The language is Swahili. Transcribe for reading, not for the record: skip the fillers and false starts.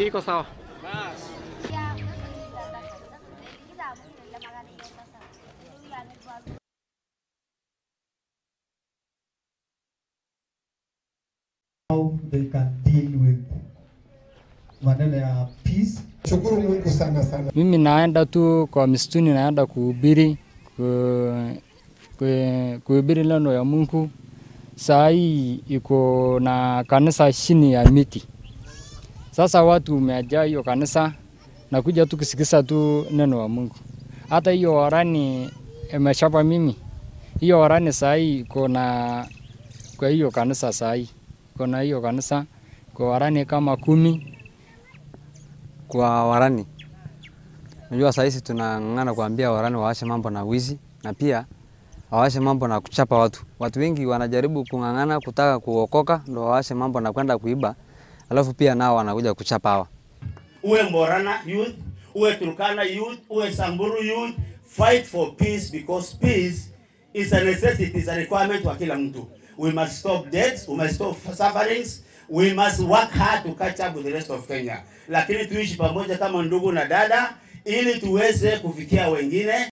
Iko sawa. How they can deal with maneno ya peace. Shukuru Mungu sana sana. Mimi naenda tu kwa msituni, naenda kuhubiri neno ya Mungu. Saa hii iko na kanisa chini ya miti. Sasa watu umejaa hiyo kanisa na kuja tu kusikiza tu neno wa Mungu. Hata hiyo warani imeshapa mimi. Hiyo warani saa hii iko na kwa hiyo kanisa saa hii. Kuna hiyo kanisa kwa warani kama 10 kwa warani. Unajua saa hizi tunang'ang'ana kuambia warani waache mambo na wizi na pia waache mambo na kuchapa watu. Watu wengi wanajaribu kung'ang'ana kutaka kuokoka ndio waache mambo na kwenda kuiba. Alafu pia nao wanakuja kuchapa hawa. Uwe Mborana youth, uwe Turkana youth, uwe Samburu youth, fight for peace because peace is a necessity, is a requirement wa kila mtu. We must stop deaths, we must stop sufferings, we must work hard to catch up with the rest of Kenya. Lakini tuishi pamoja kama ndugu na dada ili tuweze kufikia wengine.